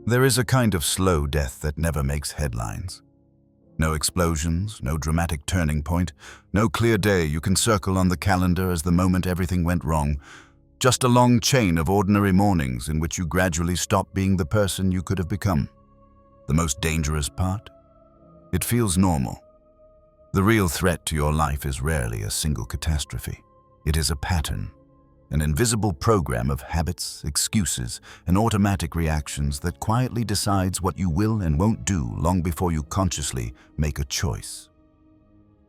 There is a kind of slow death that never makes headlines. No explosions, no dramatic turning point, no clear day you can circle on the calendar as the moment everything went wrong. Just a long chain of ordinary mornings in which you gradually stop being the person you could have become. The most dangerous part? It feels normal. The real threat to your life is rarely a single catastrophe. It is a pattern, an invisible program of habits, excuses, and automatic reactions that quietly decides what you will and won't do long before you consciously make a choice.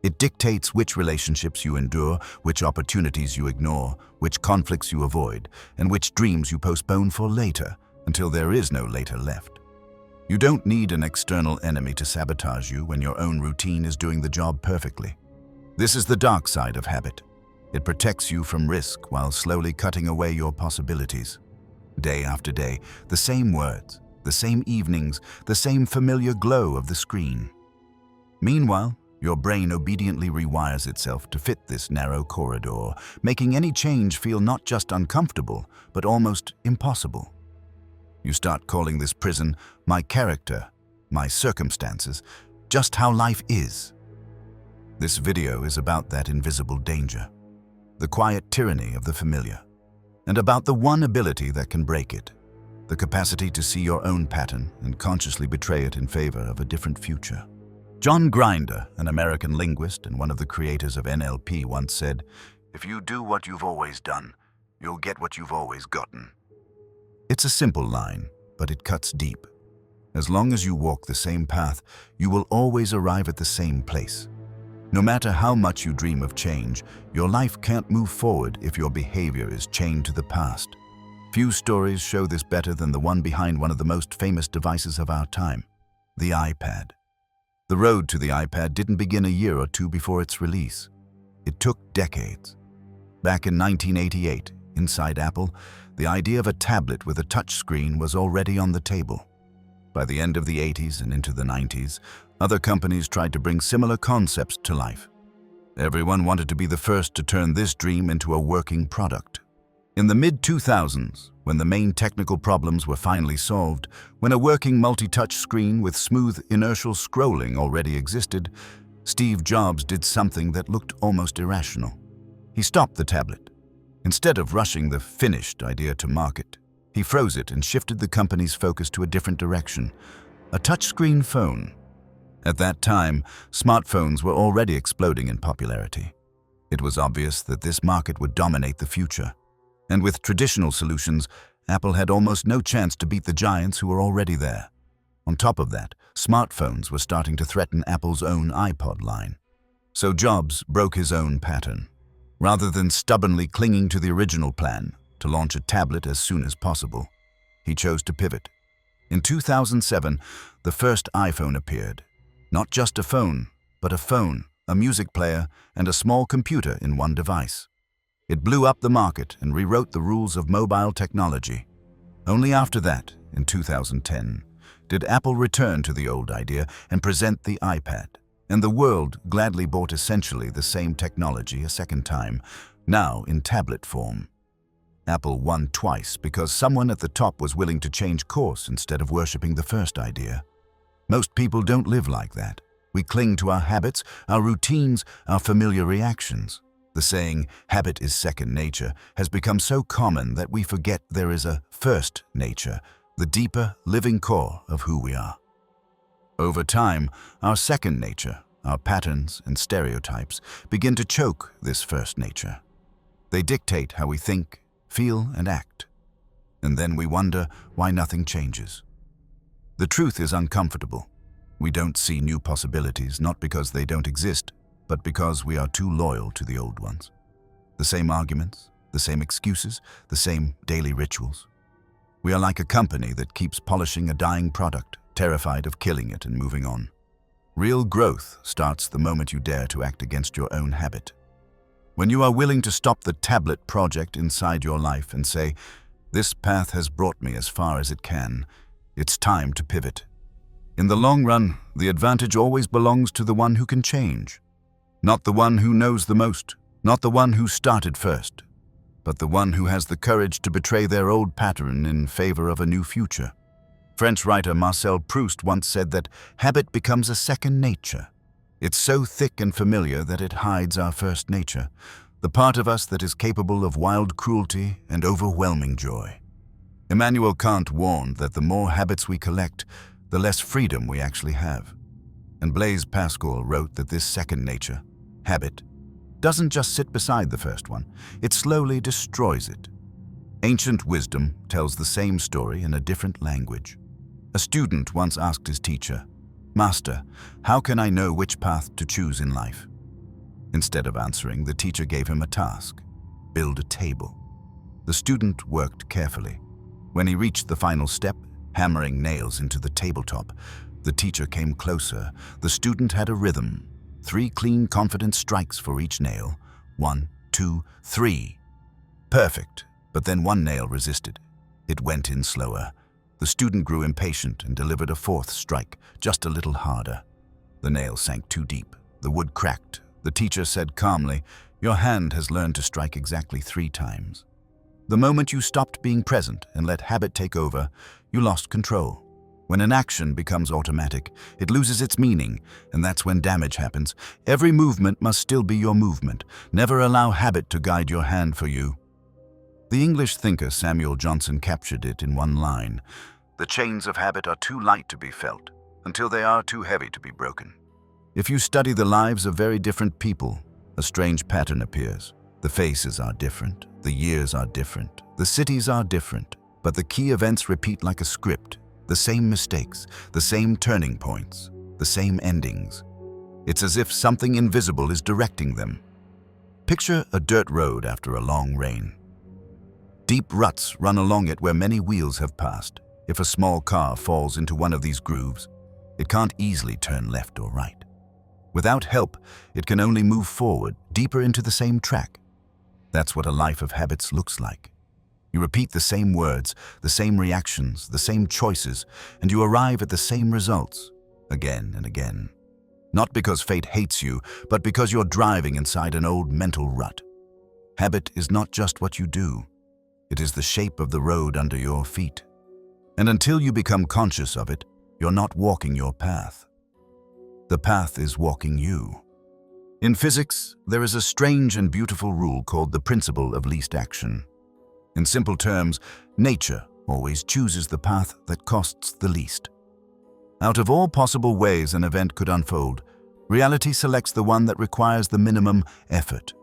It dictates which relationships you endure, which opportunities you ignore, which conflicts you avoid, and which dreams you postpone for later, until there is no later left. You don't need an external enemy to sabotage you when your own routine is doing the job perfectly. This is the dark side of habit. It protects you from risk while slowly cutting away your possibilities. Day after day, the same words, the same evenings, the same familiar glow of the screen. Meanwhile, your brain obediently rewires itself to fit this narrow corridor, making any change feel not just uncomfortable, but almost impossible. You start calling this prison my character, my circumstances, just how life is. This video is about that invisible danger, the quiet tyranny of the familiar, and about the one ability that can break it, the capacity to see your own pattern and consciously betray it in favor of a different future. John Grinder, an American linguist and one of the creators of NLP, once said, "If you do what you've always done, you'll get what you've always gotten." It's a simple line, but it cuts deep. As long as you walk the same path, you will always arrive at the same place. No matter how much you dream of change, your life can't move forward if your behavior is chained to the past. Few stories show this better than the one behind one of the most famous devices of our time, the iPad. The road to the iPad didn't begin a year or two before its release. It took decades. Back in 1988, inside Apple, the idea of a tablet with a touchscreen was already on the table. By the end of the 80s and into the 90s, other companies tried to bring similar concepts to life. Everyone wanted to be the first to turn this dream into a working product. In the mid-2000s, when the main technical problems were finally solved, when a working multi-touch screen with smooth inertial scrolling already existed, Steve Jobs did something that looked almost irrational. He stopped the tablet. Instead of rushing the finished idea to market, he froze it and shifted the company's focus to a different direction, a touchscreen phone. At that time, smartphones were already exploding in popularity. It was obvious that this market would dominate the future. And with traditional solutions, Apple had almost no chance to beat the giants who were already there. On top of that, smartphones were starting to threaten Apple's own iPod line. So Jobs broke his own pattern. Rather than stubbornly clinging to the original plan, to launch a tablet as soon as possible, he chose to pivot. In 2007, the first iPhone appeared. Not just a phone, but a phone, a music player, and a small computer in one device. It blew up the market and rewrote the rules of mobile technology. Only after that, in 2010, did Apple return to the old idea and present the iPad. And the world gladly bought essentially the same technology a second time, now in tablet form. Apple won twice because someone at the top was willing to change course instead of worshipping the first idea. Most people don't live like that. We cling to our habits, our routines, our familiar reactions. The saying, "habit is second nature," has become so common that we forget there is a first nature, the deeper, living core of who we are. Over time, our second nature, our patterns and stereotypes, begin to choke this first nature. They dictate how we think, feel, and act. And then we wonder why nothing changes. The truth is uncomfortable. We don't see new possibilities, not because they don't exist, but because we are too loyal to the old ones. The same arguments, the same excuses, the same daily rituals. We are like a company that keeps polishing a dying product, terrified of killing it and moving on. Real growth starts the moment you dare to act against your own habit. When you are willing to stop the tablet project inside your life and say, "This path has brought me as far as it can. It's time to pivot." In the long run, the advantage always belongs to the one who can change. Not the one who knows the most, not the one who started first, but the one who has the courage to betray their old pattern in favor of a new future. French writer Marcel Proust once said that habit becomes a second nature. It's so thick and familiar that it hides our first nature, the part of us that is capable of wild cruelty and overwhelming joy. Immanuel Kant warned that the more habits we collect, the less freedom we actually have. And Blaise Pascal wrote that this second nature, habit, doesn't just sit beside the first one, it slowly destroys it. Ancient wisdom tells the same story in a different language. A student once asked his teacher, "Master, how can I know which path to choose in life?" Instead of answering, the teacher gave him a task: build a table. The student worked carefully. When he reached the final step, hammering nails into the tabletop, the teacher came closer. The student had a rhythm. 3 clean, confident strikes for each nail. 1, 2, 3. Perfect, but then one nail resisted. It went in slower. The student grew impatient and delivered a 4th strike, just a little harder. The nail sank too deep. The wood cracked. The teacher said calmly, "Your hand has learned to strike exactly 3 times. The moment you stopped being present and let habit take over, you lost control. When an action becomes automatic, it loses its meaning, and that's when damage happens. Every movement must still be your movement. Never allow habit to guide your hand for you." The English thinker Samuel Johnson captured it in one line: "The chains of habit are too light to be felt, until they are too heavy to be broken." If you study the lives of very different people, a strange pattern appears. The faces are different, the years are different, the cities are different, but the key events repeat like a script. The same mistakes, the same turning points, the same endings. It's as if something invisible is directing them. Picture a dirt road after a long rain. Deep ruts run along it where many wheels have passed. If a small car falls into one of these grooves, it can't easily turn left or right. Without help, it can only move forward, deeper into the same track. That's what a life of habits looks like. You repeat the same words, the same reactions, the same choices, and you arrive at the same results, again and again. Not because fate hates you, but because you're driving inside an old mental rut. Habit is not just what you do. It is the shape of the road under your feet. And until you become conscious of it, you're not walking your path. The path is walking you. In physics, there is a strange and beautiful rule called the principle of least action. In simple terms, nature always chooses the path that costs the least. Out of all possible ways an event could unfold, reality selects the one that requires the minimum effort.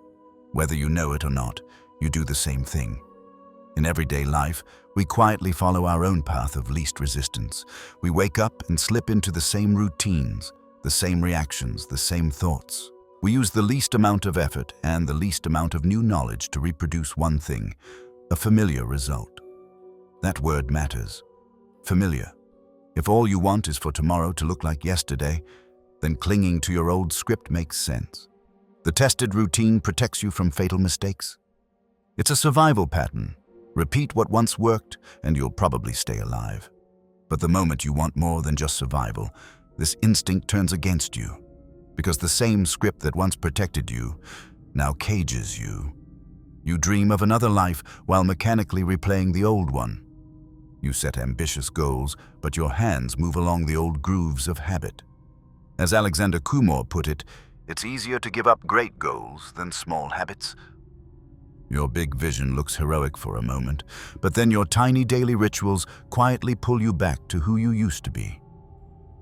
Whether you know it or not, you do the same thing. In everyday life, we quietly follow our own path of least resistance. We wake up and slip into the same routines, the same reactions, the same thoughts. We use the least amount of effort and the least amount of new knowledge to reproduce one thing: a familiar result. That word matters. Familiar. If all you want is for tomorrow to look like yesterday, then clinging to your old script makes sense. The tested routine protects you from fatal mistakes. It's a survival pattern. Repeat what once worked, and you'll probably stay alive. But the moment you want more than just survival, this instinct turns against you, because the same script that once protected you now cages you. You dream of another life while mechanically replaying the old one. You set ambitious goals, but your hands move along the old grooves of habit. As Alexander Kumor put it, it's easier to give up great goals than small habits. Your big vision looks heroic for a moment, but then your tiny daily rituals quietly pull you back to who you used to be.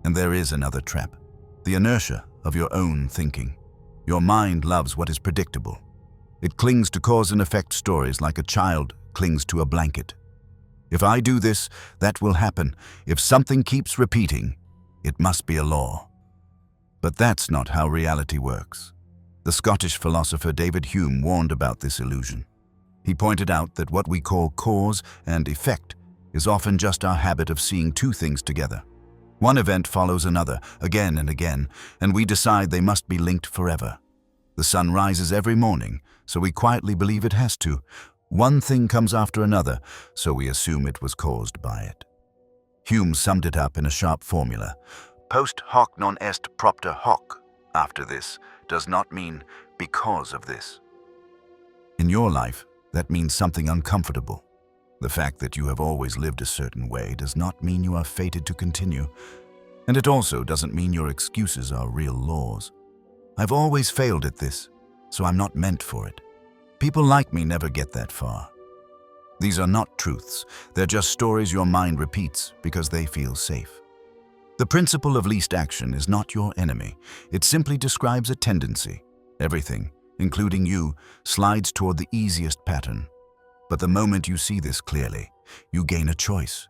And there is another trap: the inertia of your own thinking. Your mind loves what is predictable. It clings to cause and effect stories like a child clings to a blanket. If I do this, that will happen. If something keeps repeating, it must be a law. But that's not how reality works. The Scottish philosopher David Hume warned about this illusion. He pointed out that what we call cause and effect is often just our habit of seeing two things together. One event follows another, again and again, and we decide they must be linked forever. The sun rises every morning, so we quietly believe it has to. One thing comes after another, so we assume it was caused by it. Hume summed it up in a sharp formula: post hoc non est propter hoc. After this does not mean because of this. In your life, that means something uncomfortable. The fact that you have always lived a certain way does not mean you are fated to continue, and it also doesn't mean your excuses are real laws. I've always failed at this, so I'm not meant for it. People like me never get that far. These are not truths, they're just stories your mind repeats because they feel safe. The principle of least action is not your enemy, it simply describes a tendency. Everything, including you, slides toward the easiest pattern. But the moment you see this clearly, you gain a choice.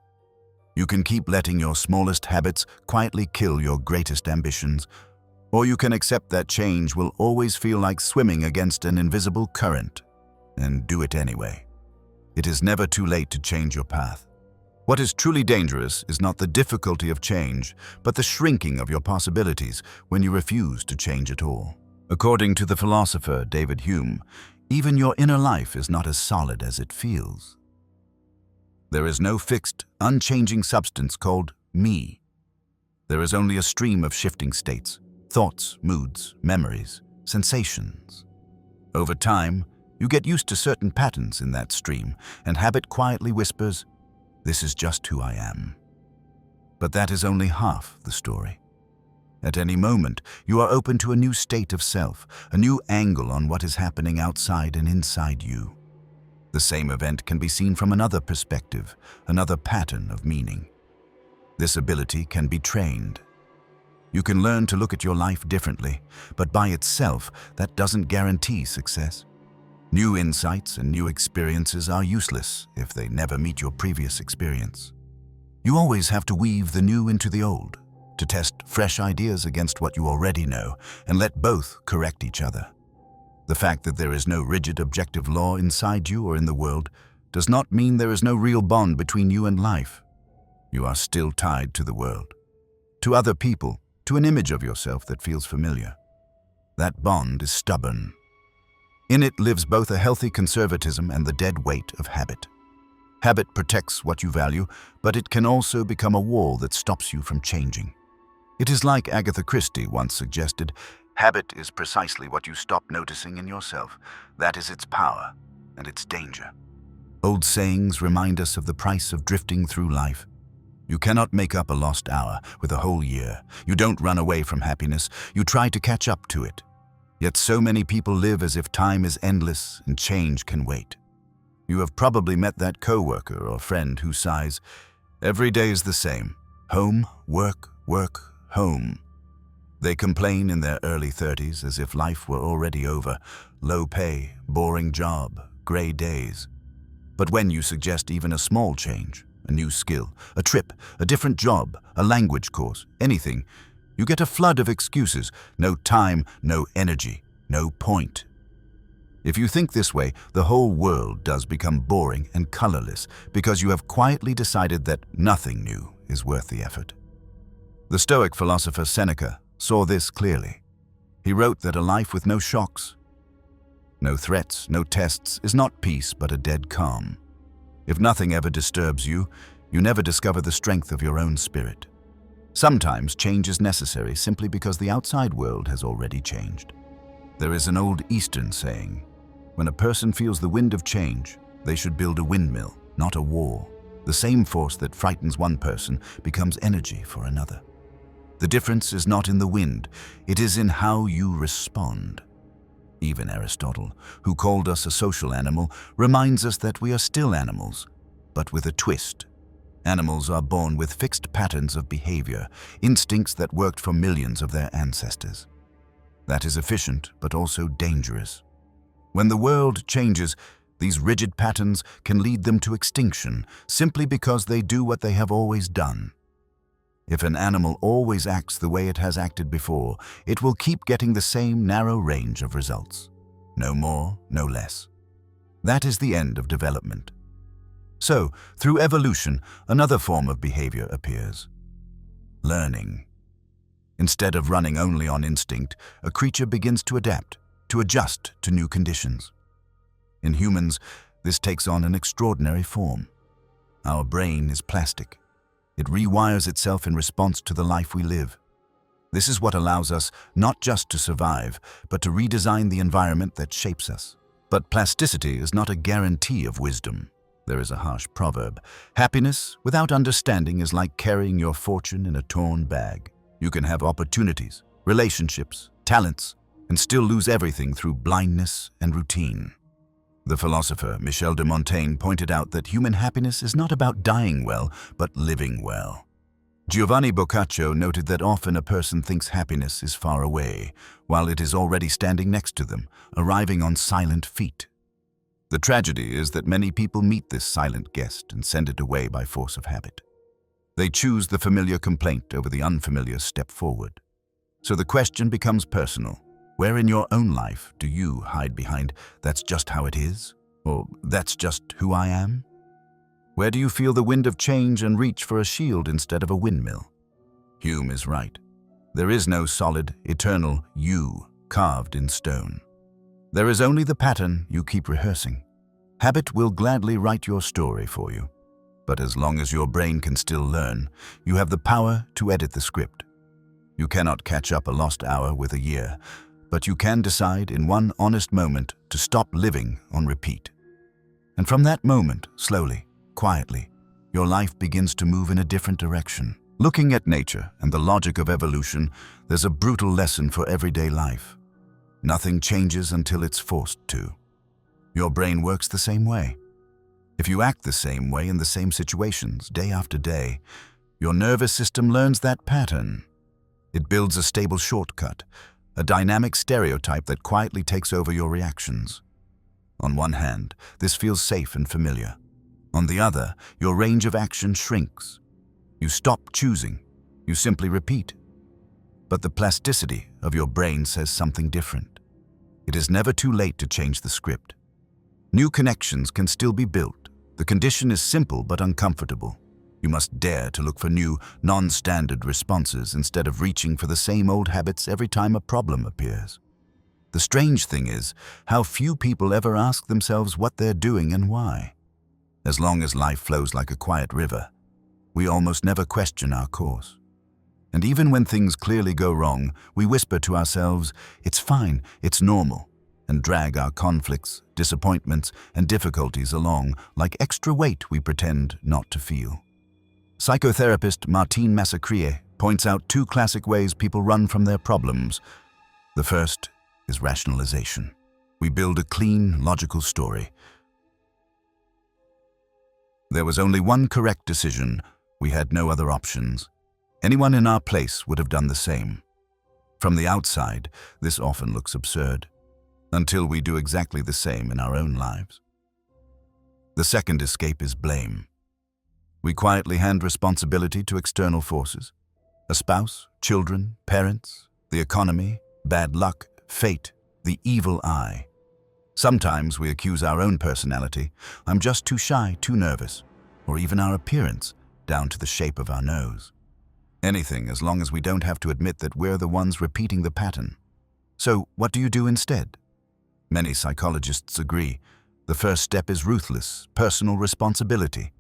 You can keep letting your smallest habits quietly kill your greatest ambitions, or you can accept that change will always feel like swimming against an invisible current, and do it anyway. It is never too late to change your path. What is truly dangerous is not the difficulty of change, but the shrinking of your possibilities when you refuse to change at all. According to the philosopher David Hume, even your inner life is not as solid as it feels. There is no fixed, unchanging substance called me. There is only a stream of shifting states, thoughts, moods, memories, sensations. Over time, you get used to certain patterns in that stream, and habit quietly whispers, "This is just who I am." But that is only half the story. At any moment, you are open to a new state of self, a new angle on what is happening outside and inside you. The same event can be seen from another perspective, another pattern of meaning. This ability can be trained. You can learn to look at your life differently, but by itself, that doesn't guarantee success. New insights and new experiences are useless if they never meet your previous experience. You always have to weave the new into the old, to test fresh ideas against what you already know, and let both correct each other. The fact that there is no rigid objective law inside you or in the world does not mean there is no real bond between you and life. You are still tied to the world, to other people, to an image of yourself that feels familiar. That bond is stubborn. In it lives both a healthy conservatism and the dead weight of habit. Habit protects what you value, but it can also become a wall that stops you from changing. It is like Agatha Christie once suggested, habit is precisely what you stop noticing in yourself. That is its power and its danger. Old sayings remind us of the price of drifting through life. You cannot make up a lost hour with a whole year. You don't run away from happiness, you try to catch up to it. Yet so many people live as if time is endless and change can wait. You have probably met that coworker or friend who sighs, "Every day is the same. Home, work, work, home." They complain in their early 30s as if life were already over. Low pay, boring job, gray days. But when you suggest even a small change, a new skill, a trip, a different job, a language course, anything, you get a flood of excuses. No time, no energy, no point. If you think this way, the whole world does become boring and colorless because you have quietly decided that nothing new is worth the effort. The Stoic philosopher Seneca saw this clearly. He wrote that a life with no shocks, no threats, no tests, is not peace but a dead calm. If nothing ever disturbs you, you never discover the strength of your own spirit. Sometimes change is necessary simply because the outside world has already changed. There is an old Eastern saying, when a person feels the wind of change, they should build a windmill, not a wall. The same force that frightens one person becomes energy for another. The difference is not in the wind, it is in how you respond. Even Aristotle, who called us a social animal, reminds us that we are still animals, but with a twist. Animals are born with fixed patterns of behavior, instincts that worked for millions of their ancestors. That is efficient, but also dangerous. When the world changes, these rigid patterns can lead them to extinction simply because they do what they have always done. If an animal always acts the way it has acted before, it will keep getting the same narrow range of results. No more, no less. That is the end of development. So, through evolution, another form of behavior appears. Learning. Instead of running only on instinct, a creature begins to adapt, to adjust to new conditions. In humans, this takes on an extraordinary form. Our brain is plastic. It rewires itself in response to the life we live. This is what allows us not just to survive, but to redesign the environment that shapes us. But plasticity is not a guarantee of wisdom. There is a harsh proverb. Happiness without understanding is like carrying your fortune in a torn bag. You can have opportunities, relationships, talents, and still lose everything through blindness and routine. The philosopher Michel de Montaigne pointed out that human happiness is not about dying well, but living well. Giovanni Boccaccio noted that often a person thinks happiness is far away, while it is already standing next to them, arriving on silent feet. The tragedy is that many people meet this silent guest and send it away by force of habit. They choose the familiar complaint over the unfamiliar step forward. So the question becomes personal. Where in your own life do you hide behind, "That's just how it is," or "That's just who I am"? Where do you feel the wind of change and reach for a shield instead of a windmill? Hume is right. There is no solid, eternal you carved in stone. There is only the pattern you keep rehearsing. Habit will gladly write your story for you. But as long as your brain can still learn, you have the power to edit the script. You cannot catch up a lost hour with a year, but you can decide in one honest moment to stop living on repeat. And from that moment, slowly, quietly, your life begins to move in a different direction. Looking at nature and the logic of evolution, there's a brutal lesson for everyday life. Nothing changes until it's forced to. Your brain works the same way. If you act the same way in the same situations, day after day, your nervous system learns that pattern. It builds a stable shortcut, a dynamic stereotype that quietly takes over your reactions. On one hand, this feels safe and familiar. On the other, your range of action shrinks. You stop choosing. You simply repeat. But the plasticity of your brain says something different. It is never too late to change the script. New connections can still be built. The condition is simple but uncomfortable. You must dare to look for new, non-standard responses instead of reaching for the same old habits every time a problem appears. The strange thing is how few people ever ask themselves what they're doing and why. As long as life flows like a quiet river, we almost never question our course. And even when things clearly go wrong, we whisper to ourselves, "It's fine, it's normal," and drag our conflicts, disappointments, and difficulties along like extra weight we pretend not to feel. Psychotherapist Martine Massacrier points out two classic ways people run from their problems. The first is rationalization. We build a clean, logical story. There was only one correct decision. We had no other options. Anyone in our place would have done the same. From the outside, this often looks absurd, until we do exactly the same in our own lives. The second escape is blame. We quietly hand responsibility to external forces. A spouse, children, parents, the economy, bad luck, fate, the evil eye. Sometimes we accuse our own personality. "I'm just too shy, too nervous," or even our appearance, down to the shape of our nose. Anything as long as we don't have to admit that we're the ones repeating the pattern. So what do you do instead? Many psychologists agree. The first step is ruthless, personal responsibility.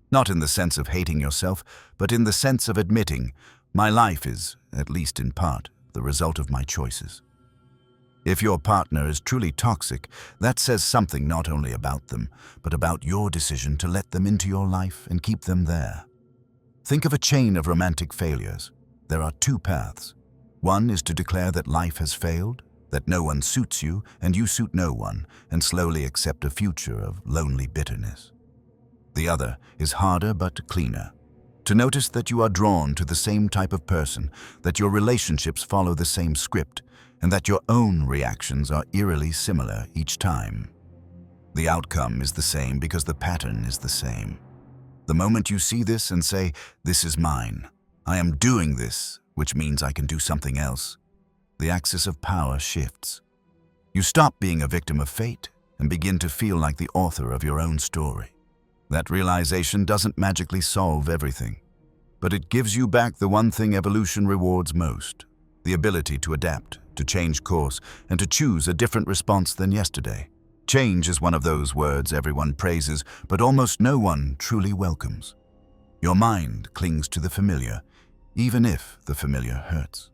Not in the sense of hating yourself, but in the sense of admitting, my life is, at least in part, the result of my choices. If your partner is truly toxic, that says something not only about them, but about your decision to let them into your life and keep them there. Think of a chain of romantic failures. There are two paths. One is to declare that life has failed, that no one suits you and you suit no one, and slowly accept a future of lonely bitterness. The other is harder but cleaner. To notice that you are drawn to the same type of person, that your relationships follow the same script, and that your own reactions are eerily similar each time. The outcome is the same because the pattern is the same. The moment you see this and say, "This is mine. I am doing this," which means I can do something else, the axis of power shifts. You stop being a victim of fate and begin to feel like the author of your own story. That realization doesn't magically solve everything, but it gives you back the one thing evolution rewards most, the ability to adapt, to change course, and to choose a different response than yesterday. Change is one of those words everyone praises, but almost no one truly welcomes. Your mind clings to the familiar, even if the familiar hurts.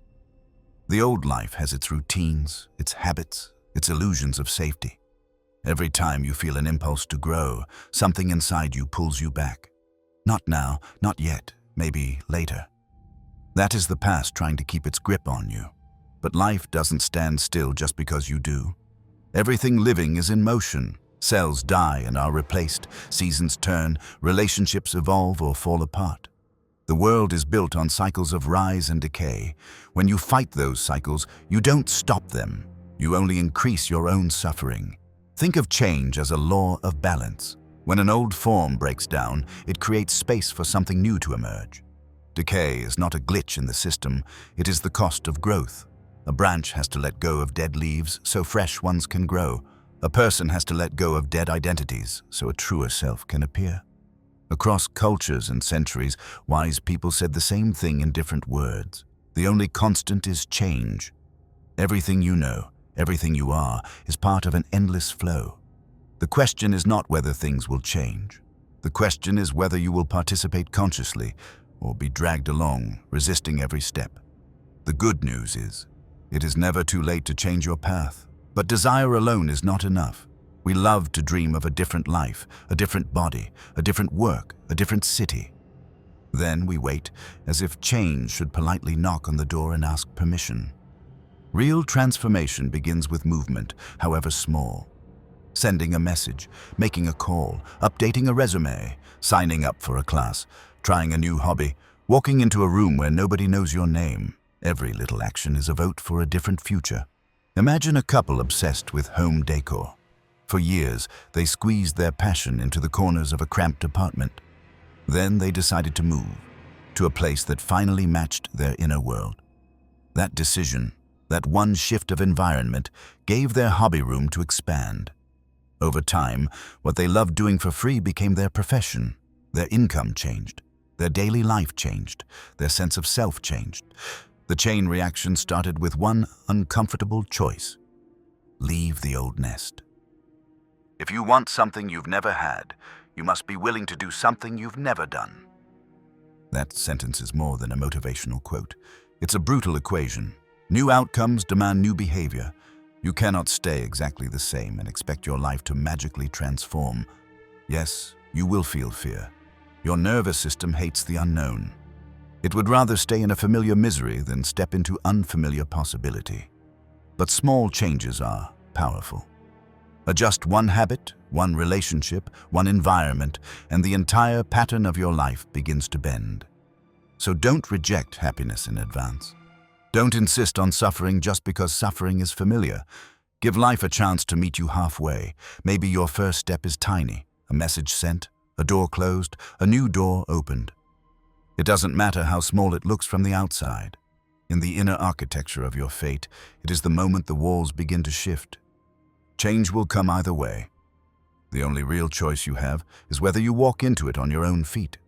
The old life has its routines, its habits, its illusions of safety. Every time you feel an impulse to grow, something inside you pulls you back. Not now, not yet, maybe later. That is the past trying to keep its grip on you. But life doesn't stand still just because you do. Everything living is in motion. Cells die and are replaced, seasons turn, relationships evolve or fall apart. The world is built on cycles of rise and decay. When you fight those cycles, you don't stop them. You only increase your own suffering. Think of change as a law of balance. When an old form breaks down, it creates space for something new to emerge. Decay is not a glitch in the system, it is the cost of growth. A branch has to let go of dead leaves so fresh ones can grow. A person has to let go of dead identities so a truer self can appear. Across cultures and centuries, wise people said the same thing in different words. The only constant is change. Everything you know, everything you are, is part of an endless flow. The question is not whether things will change. The question is whether you will participate consciously or be dragged along, resisting every step. The good news is, it is never too late to change your path. But desire alone is not enough. We love to dream of a different life, a different body, a different work, a different city. Then we wait, as if change should politely knock on the door and ask permission. Real transformation begins with movement, however small. Sending a message, making a call, updating a resume, signing up for a class, trying a new hobby, walking into a room where nobody knows your name. Every little action is a vote for a different future. Imagine a couple obsessed with home decor. For years, they squeezed their passion into the corners of a cramped apartment. Then they decided to move to a place that finally matched their inner world. That decision, that one shift of environment, gave their hobby room to expand. Over time, what they loved doing for free became their profession. Their income changed. Their daily life changed. Their sense of self changed. The chain reaction started with one uncomfortable choice: leave the old nest. If you want something you've never had, you must be willing to do something you've never done. That sentence is more than a motivational quote. It's a brutal equation. New outcomes demand new behavior. You cannot stay exactly the same and expect your life to magically transform. Yes, you will feel fear. Your nervous system hates the unknown. It would rather stay in a familiar misery than step into unfamiliar possibility. But small changes are powerful. Adjust one habit, one relationship, one environment, and the entire pattern of your life begins to bend. So don't reject happiness in advance. Don't insist on suffering just because suffering is familiar. Give life a chance to meet you halfway. Maybe your first step is tiny: a message sent, a door closed, a new door opened. It doesn't matter how small it looks from the outside. In the inner architecture of your fate, it is the moment the walls begin to shift. Change will come either way. The only real choice you have is whether you walk into it on your own feet.